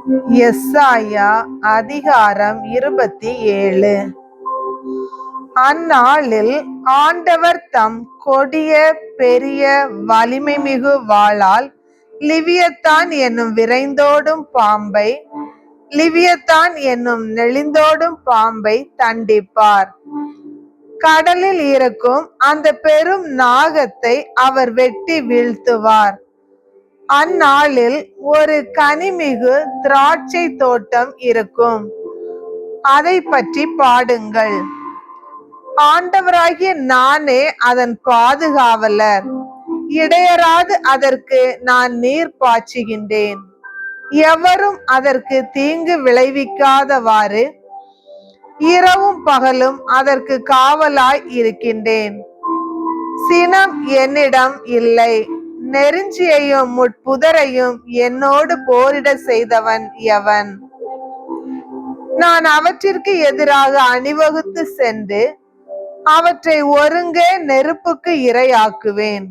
எஸ்ஐயா அதிகாரம் 27. அந்நாளில் ஆண்டவர் தம் கொடிய பெரிய வலிமை மிகு வாளால் லிவியத்தான் என்னும் விரைந்தோடும் பாம்பை, லிவியத்தான் என்னும் நெளிந்தோடும் பாம்பை தண்டிப்பார். கடலில் இருக்கும் அந்த பெரும் நாகத்தை அவர் வெட்டி வீழ்த்துவார். அந்நாளில் ஒரு கனிமிகு திராட்சை தோட்டம் இருக்கும், அதை பற்றி பாடுங்கள். ஆண்டவராகிய நானே அதன் பாதுகாவலர், இடையராது அதற்கு நான் நீர் பாய்ச்சுகின்றேன். எவரும் அதற்கு தீங்கு விளைவிக்காதவாறு இரவும் பகலும் அதற்கு காவலாய் இருக்கின்றேன். சினம் என்னிடம் இல்லை, நெருஞ்சியையும் முட்புதரையும் என்னோடு போரிட செய்தவன் எவன்? நான் அவற்றிற்கு எதிராக அணிவகுத்து சென்று அவற்றை ஒருங்கே நெருப்புக்கு இரையாக்குவேன்.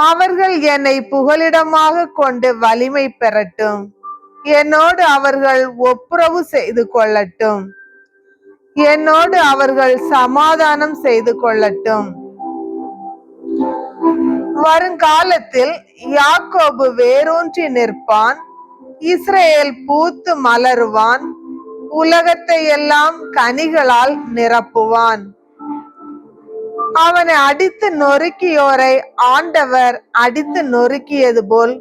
அவர்கள் என்னை புகலிடமாக கொண்டு வலிமை பெறட்டும், என்னோடு அவர்கள் ஒப்புரவு செய்து கொள்ளட்டும், என்னோடு அவர்கள் சமாதானம் செய்து கொள்ளட்டும். வருங்காலத்தில் யாக்கோபு வேரூன்றி நிற்பான், இஸ்ரேல் பூத்து மலருவான், உலகத்தை எல்லாம் கனிகளால் நிரப்புவான். அவனை அடித்து நொறுக்கியோரை ஆண்டவர் அடித்து நொறுக்கியது போல்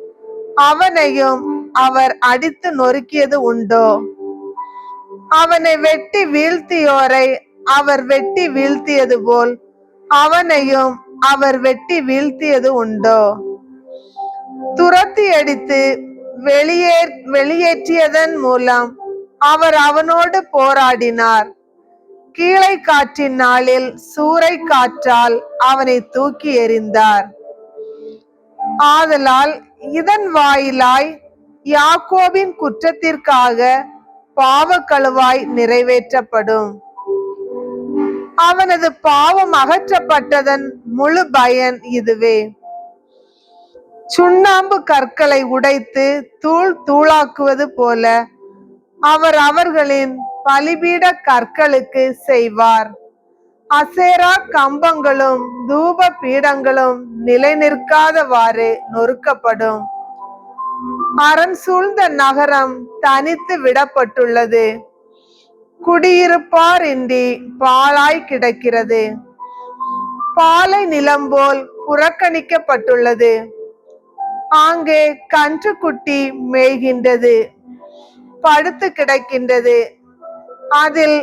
அவனையும் அவர் அடித்து நொறுக்கியது உண்டோ? அவனை வெட்டி வீழ்த்தியோரை அவர் வெட்டி வீழ்த்தியது போல் அவனையும் அவர் வெட்டி வீழ்த்தியது உண்டோ? துரத்தி அடித்து வெளியேற்றியதன் மூலம் அவர் அவனோடு போராடினார். கீழை காற்றின் நாளில் சூறை காற்றால் அவனை தூக்கி எறிந்தார். ஆதலால் இதன் வாயிலாய் யாக்கோபின் குற்றத்திற்காக பாவக்கழுவாய் நிறைவேற்றப்படும். அவனது பாவம் அகற்றப்பட்டதன் முழு பயன் இதுவே. சுண்ணாம்பு கற்களை உடைத்து தூள் தூளாக்குவது போல அவர் அவர்களின் பலிபீட கற்களுக்கு செய்வார். அசேரா கம்பங்களும் தூப பீடங்களும் நிலை நிற்காதவாறு நொறுக்கப்படும். அரண் சூழ்ந்த நகரம் தனித்து விடப்பட்டுள்ளது, குடியிருப்பார் இன்றி பாழாய் கிடக்கிறது. பாலை நிலம் போல் புறக்கணிக்கப்பட்டுள்ளது. அங்கே கன்றுக்குட்டி மேய்கின்றது, படுத்து கிடக்கின்றது, அதில்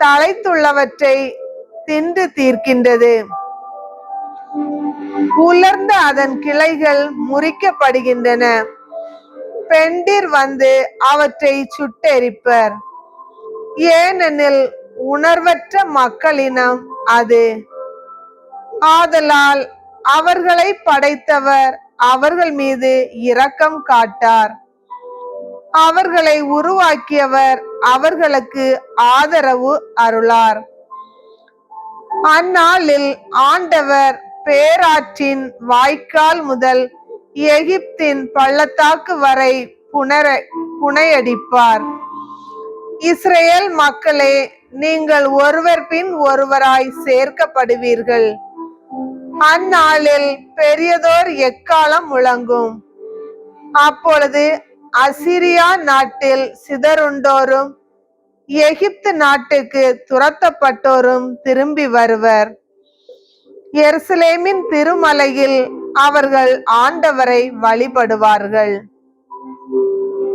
தலைத்துள்ளவற்றை தின்று தீர்க்கின்றது. உலர்ந்த அதன் கிளைகள் முறிக்கப்படுகின்றன. பெண்டிர் வந்து அவற்றை சுட்டெரிப்பர். ஏனெனில் உணர்வற்ற மக்களினம் அது. ஆதலால் அவர்களை படைத்தவர் அவர்கள் மீது இரக்கம் காட்டார். அவர்களை உருவாக்கியவர் அவர்களுக்கு ஆதரவு அருளார். அந்நாளில் ஆண்டவர் பேராற்றின் வாய்க்கால் முதல் எகிப்தின் பள்ளத்தாக்கு வரை புனையடிப்பார். இஸ்ரேல் மக்களே, நீங்கள் ஒருவர் பின் ஒருவராய் சேர்க்கப்படுவீர்கள். அந்நாளில் பெரியதோர் எக்காலம் முழங்கும். அப்பொழுது அசிரியா நாட்டில் சிதறுண்டோரும் எகிப்து நாட்டுக்கு துரத்தப்பட்டோரும் திரும்பி வருவர். எருசலேமின் திருமலையில் அவர்கள் ஆண்டவரை வழிபடுவார்கள்.